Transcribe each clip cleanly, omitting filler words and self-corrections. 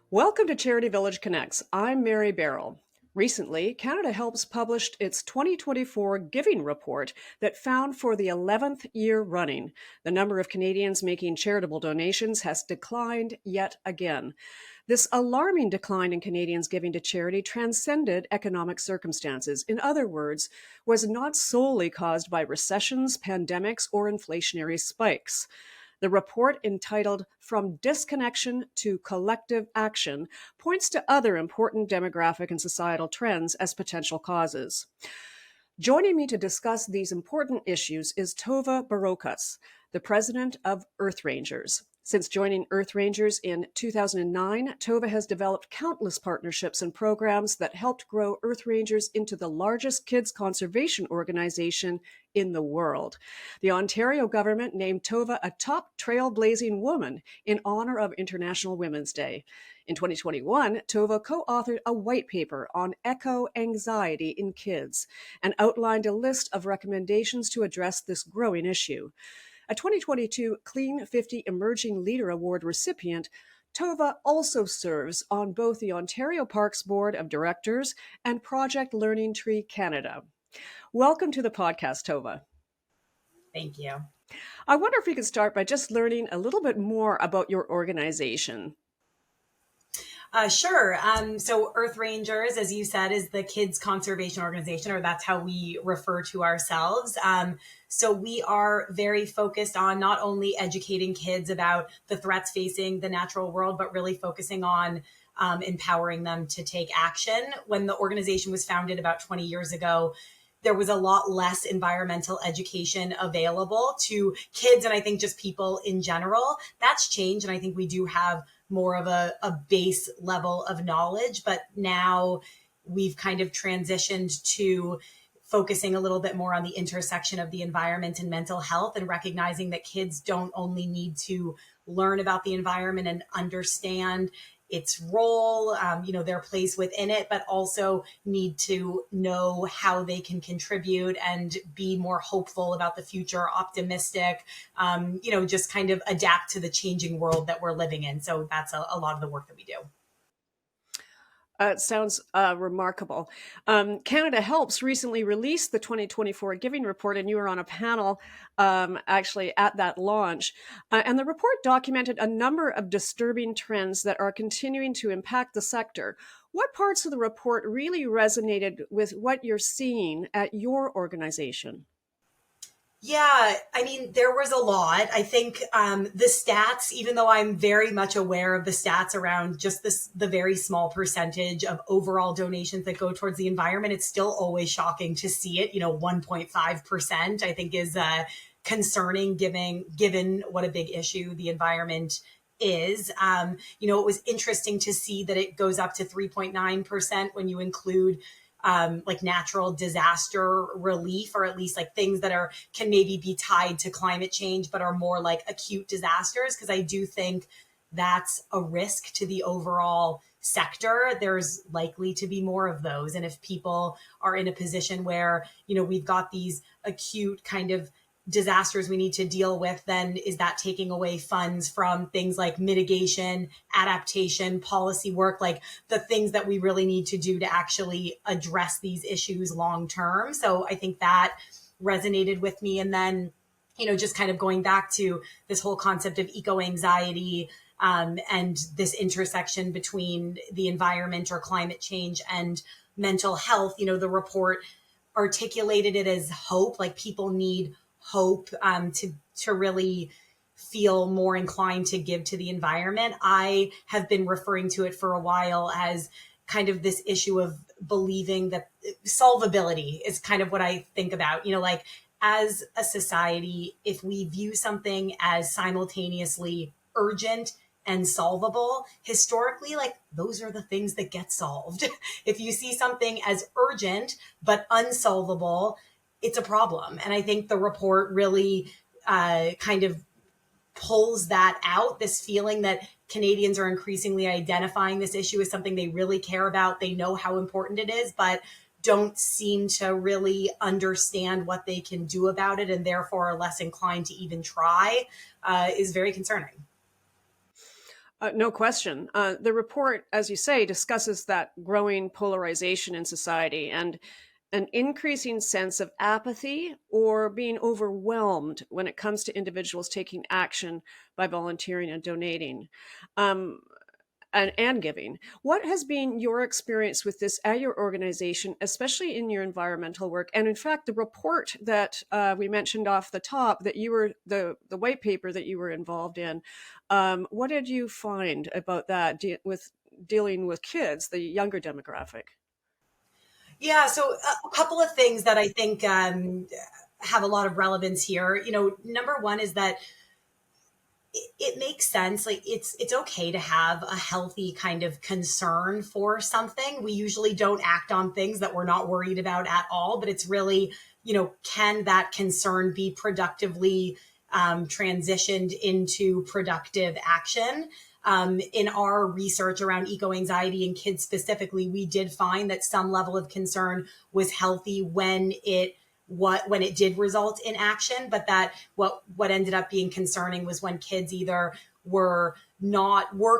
Welcome to CharityVillage Connects. I'm Mary Barrell. Recently, CanadaHelps published its 2024 Giving Report that found for the 11th year running, the number of Canadians making charitable donations has declined yet again. This alarming decline in Canadians giving to charity transcended economic circumstances. In other words, was not solely caused by recessions, pandemics, or inflationary spikes. The report, entitled From Disconnection to Collective Action, points to other important demographic and societal trends as potential causes. Joining me to discuss these important issues is Tovah Barocas, the president of Earth Rangers. Since joining Earth Rangers in 2009, Tovah has developed countless partnerships and programs that helped grow Earth Rangers into the largest kids conservation organization in the world. The Ontario government named Tovah a top trailblazing woman in honor of International Women's Day. In 2021, Tovah co-authored a white paper on eco-anxiety in kids and outlined a list of recommendations to address this growing issue. A 2022 Clean 50 Emerging Leader Award recipient, Tovah also serves on both the Ontario Parks Board of Directors and Project Learning Tree Canada. Welcome to the podcast, Tovah. Thank you. I wonder if we could start by just learning a little bit more about your organization. Sure. So Earth Rangers, as you said, is the kids conservation organization, or that's how we refer to ourselves. So we are very focused on not only educating kids about the threats facing the natural world, but really focusing on empowering them to take action. When the organization was founded about 20 years ago, there was a lot less environmental education available to kids, and I think just people in general. That's changed, and I think we do have more of a base level of knowledge, but now we've kind of transitioned to focusing a little bit more on the intersection of the environment and mental health, and recognizing that kids don't only need to learn about the environment and understand its role, their place within it, but also need to know how they can contribute and be more hopeful about the future, optimistic, just kind of adapt to the changing world that we're living in. So that's a lot of the work that we do. It sounds remarkable. CanadaHelps recently released the 2024 Giving Report, and you were on a panel actually at that launch. And the report documented a number of disturbing trends that are continuing to impact the sector. What parts of the report really resonated with what you're seeing at your organization? Yeah, I mean, there was a lot. I think the stats, even though I'm very much aware of the stats around just the very small percentage of overall donations that go towards the environment, it's still always shocking to see it. 1.5%, I think, is concerning given what a big issue the environment is. It was interesting to see that it goes up to 3.9% when you include like natural disaster relief, or at least like things that can maybe be tied to climate change, but are more like acute disasters. Because I do think that's a risk to the overall sector. There's likely to be more of those. And if people are in a position where, we've got these acute kind of disasters we need to deal with, then is that taking away funds from things like mitigation, adaptation, policy work, like the things that we really need to do to actually address these issues long term? So I think that resonated with me. And then, just kind of going back to this whole concept of eco-anxiety and this intersection between the environment or climate change and mental health, the report articulated it as hope, like people need hope to really feel more inclined to give to the environment. I have been referring to it for a while as kind of this issue of believing that solvability is kind of what I think about, like as a society, if we view something as simultaneously urgent and solvable, historically, like those are the things that get solved. If you see something as urgent but unsolvable, it's a problem. And I think the report really kind of pulls that out, this feeling that Canadians are increasingly identifying this issue as something they really care about. They know how important it is, but don't seem to really understand what they can do about it and therefore are less inclined to even try is very concerning. No question. The report, as you say, discusses that growing polarization in society and an increasing sense of apathy or being overwhelmed when it comes to individuals taking action by volunteering and donating. Um, and giving. What has been your experience with this at your organization, especially in your environmental work? And in fact, the report that we mentioned off the top, that you were the white paper that you were involved in, what did you find about that with dealing with kids, the younger demographic? Yeah, so a couple of things that I think have a lot of relevance here. Number one is that it makes sense. Like it's okay to have a healthy kind of concern for something. We usually don't act on things that we're not worried about at all, but it's really, can that concern be productively transitioned into productive action? In our research around eco-anxiety in kids specifically, we did find that some level of concern was healthy when it did result in action, but that what ended up being concerning was when kids either were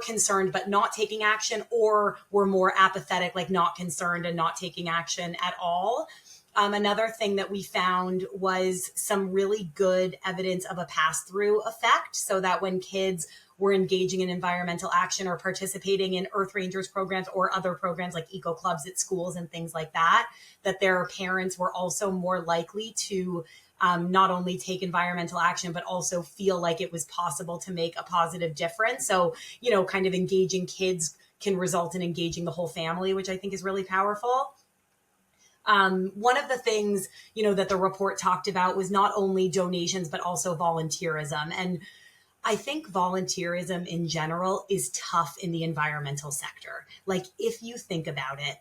concerned but not taking action, or were more apathetic, like not concerned and not taking action at all. Another thing that we found was some really good evidence of a pass-through effect, so that when kids were engaging in environmental action or participating in Earth Rangers programs or other programs like eco clubs at schools and things like that, that their parents were also more likely to not only take environmental action, but also feel like it was possible to make a positive difference. So, kind of engaging kids can result in engaging the whole family, which I think is really powerful. One of the things, that the report talked about was not only donations, but also volunteerism. And I think volunteerism in general is tough in the environmental sector. Like, if you think about it,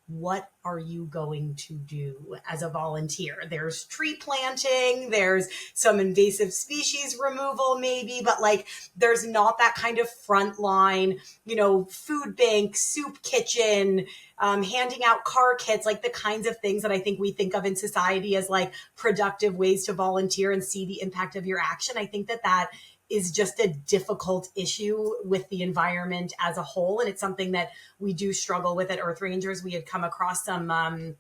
what are you going to do as a volunteer? There's tree planting, there's some invasive species removal maybe, but like there's not that kind of frontline, food bank, soup kitchen, handing out car kits, like the kinds of things that I think we think of in society as like productive ways to volunteer and see the impact of your action. I think that is just a difficult issue with the environment as a whole. And it's something that we do struggle with at Earth Rangers. We had come across some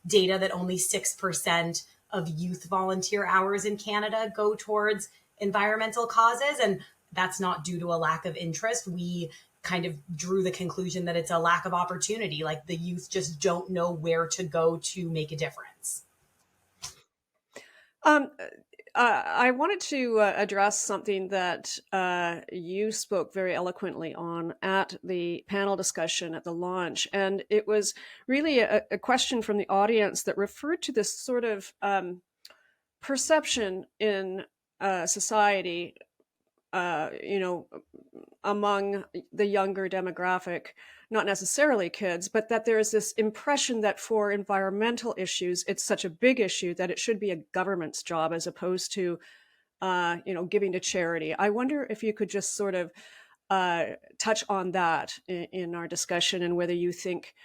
data that only 6% of youth volunteer hours in Canada go towards environmental causes. And that's not due to a lack of interest. We kind of drew the conclusion that it's a lack of opportunity. Like the youth just don't know where to go to make a difference. I wanted to address something that you spoke very eloquently on at the panel discussion at the launch. And it was really a question from the audience that referred to this sort of perception in society, among the younger demographic, not necessarily kids, but that there is this impression that for environmental issues, it's such a big issue that it should be a government's job as opposed to, giving to charity. I wonder if you could just sort of touch on that in our discussion, and whether you think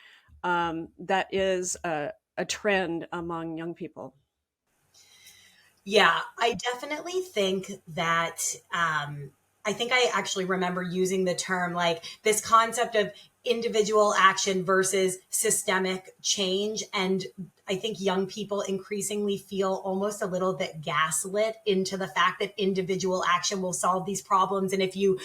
that is a trend among young people. Yeah, I definitely think that I think I actually remember using the term like this concept of individual action versus systemic change. And I think young people increasingly feel almost a little bit gaslit into the fact that individual action will solve these problems. And if you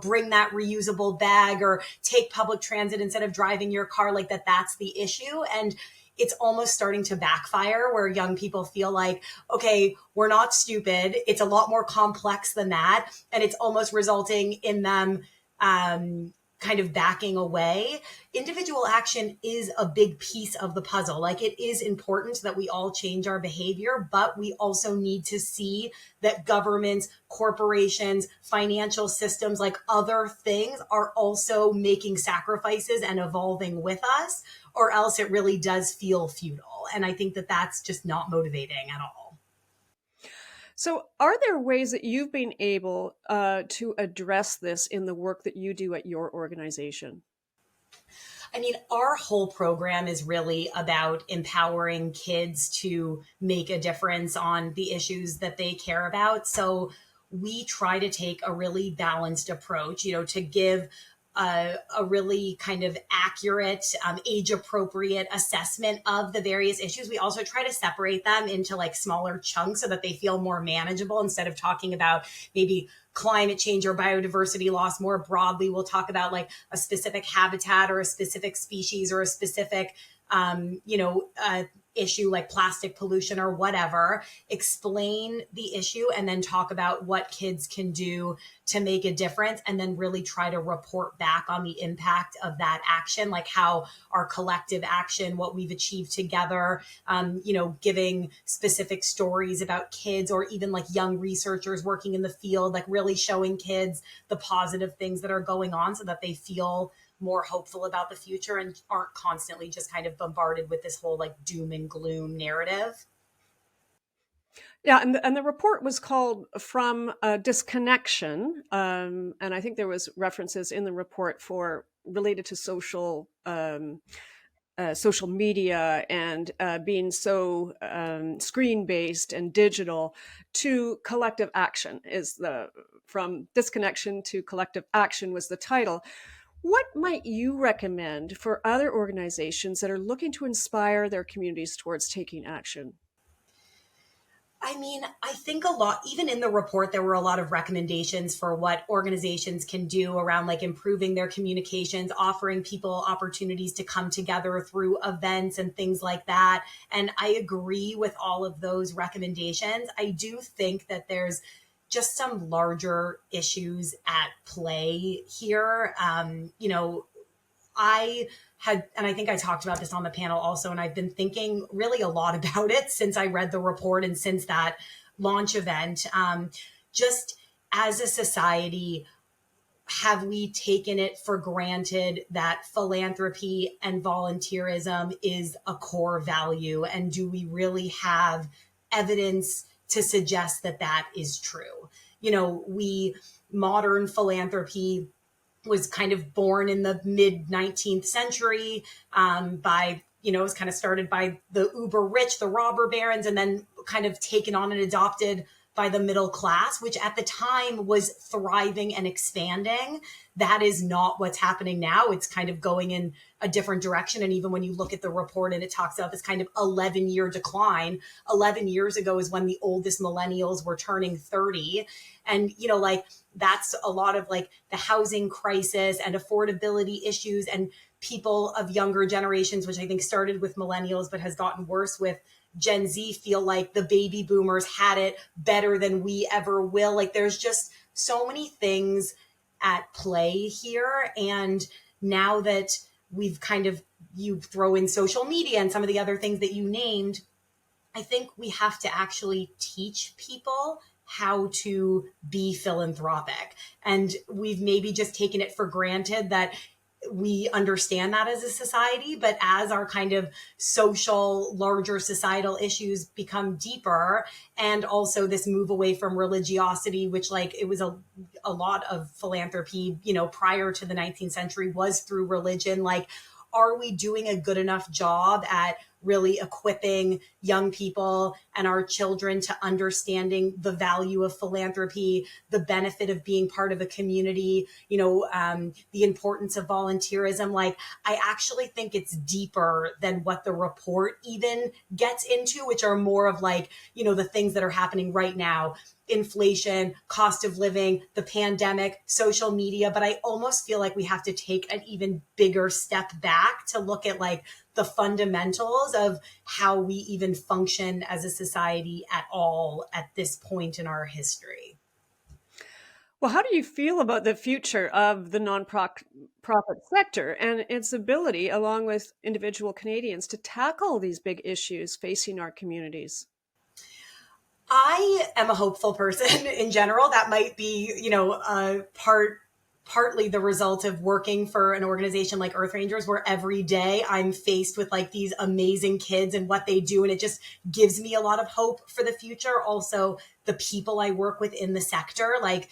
bring that reusable bag or take public transit instead of driving your car, like that's the issue. And it's almost starting to backfire, where young people feel like, okay, we're not stupid. It's a lot more complex than that. And it's almost resulting in them kind of backing away. Individual action is a big piece of the puzzle. Like, it is important that we all change our behavior, but we also need to see that governments, corporations, financial systems, like other things, are also making sacrifices and evolving with us, or else it really does feel futile. And I think that that's just not motivating at all. So, are there ways that you've been able to address this in the work that you do at your organization? I mean, our whole program is really about empowering kids to make a difference on the issues that they care about. So we try to take a really balanced approach, to give a really kind of accurate, age appropriate assessment of the various issues. We also try to separate them into like smaller chunks so that they feel more manageable. Instead of talking about maybe climate change or biodiversity loss more broadly, we'll talk about like a specific habitat or a specific species or a specific issue like plastic pollution or whatever, explain the issue, and then talk about what kids can do to make a difference, and then really try to report back on the impact of that action, like how our collective action, what we've achieved together, giving specific stories about kids or even like young researchers working in the field, like really showing kids the positive things that are going on so that they feel more hopeful about the future and aren't constantly just kind of bombarded with this whole like doom and gloom narrative. Yeah, and the report was called From Disconnection, and I think there was references in the report for related to social media and being so screen based and digital, to collective action is the from disconnection to collective action was the title. What might you recommend for other organizations that are looking to inspire their communities towards taking action? I mean, I think a lot, even in the report, there were a lot of recommendations for what organizations can do around like improving their communications, offering people opportunities to come together through events and things like that. And I agree with all of those recommendations. I do think that there's just some larger issues at play here. I had, and I think I talked about this on the panel also, and I've been thinking really a lot about it since I read the report and since that launch event. Just as a society, have we taken it for granted that philanthropy and volunteerism is a core value? And do we really have evidence to suggest that that is true? Modern philanthropy was kind of born in the mid 19th century it was kind of started by the uber rich, the robber barons, and then kind of taken on and adopted by the middle class, which at the time was thriving and expanding. That is not what's happening now. It's kind of going in a different direction. And even when you look at the report and it talks about this kind of 11-year decline, 11 years ago is when the oldest millennials were turning 30. And, that's a lot of like the housing crisis and affordability issues, and people of younger generations, which I think started with millennials, but has gotten worse with Gen Z, feel like the baby boomers had it better than we ever will. Like there's just so many things at play here. And now that we've you throw in social media and some of the other things that you named, I think we have to actually teach people how to be philanthropic. And we've maybe just taken it for granted that we understand that as a society, but as our kind of social, larger societal issues become deeper, and also this move away from religiosity, which like it was a lot of philanthropy, prior to the 19th century was through religion. Like, are we doing a good enough job at really equipping young people and our children to understanding the value of philanthropy, the benefit of being part of a community, the importance of volunteerism? Like, I actually think it's deeper than what the report even gets into, which are more of like, the things that are happening right now. Inflation, cost of living, the pandemic, social media. But I almost feel like we have to take an even bigger step back to look at like the fundamentals of how we even function as a society at all at this point in our history. Well, how do you feel about the future of the nonprofit sector and its ability, along with individual Canadians, to tackle these big issues facing our communities? I am a hopeful person in general. That might be, partly the result of working for an organization like Earth Rangers, where every day I'm faced with like these amazing kids and what they do. And it just gives me a lot of hope for the future. Also, the people I work with in the sector, like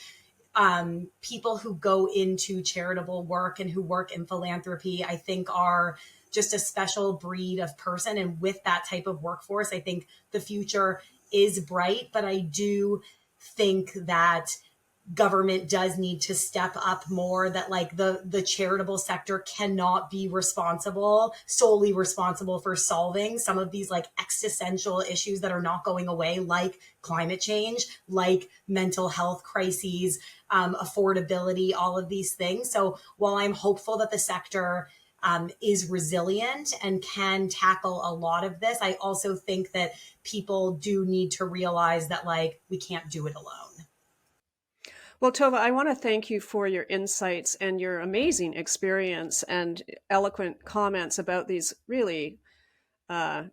people who go into charitable work and who work in philanthropy, I think are just a special breed of person. And with that type of workforce, I think the future is bright, but I do think that government does need to step up more, that like the charitable sector cannot be solely responsible for solving some of these like existential issues that are not going away, like climate change, like mental health crises, affordability, all of these things. So while I'm hopeful that the sector is resilient and can tackle a lot of this, I also think that people do need to realize that like we can't do it alone. Well, Tova, I want to thank you for your insights and your amazing experience and eloquent comments about these really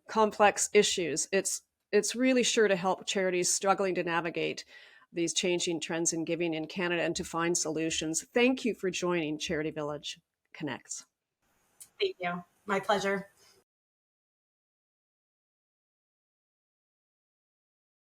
complex issues. It's really sure to help charities struggling to navigate these changing trends in giving in Canada and to find solutions. Thank you for joining Charity Village Connects. Thank you. My pleasure.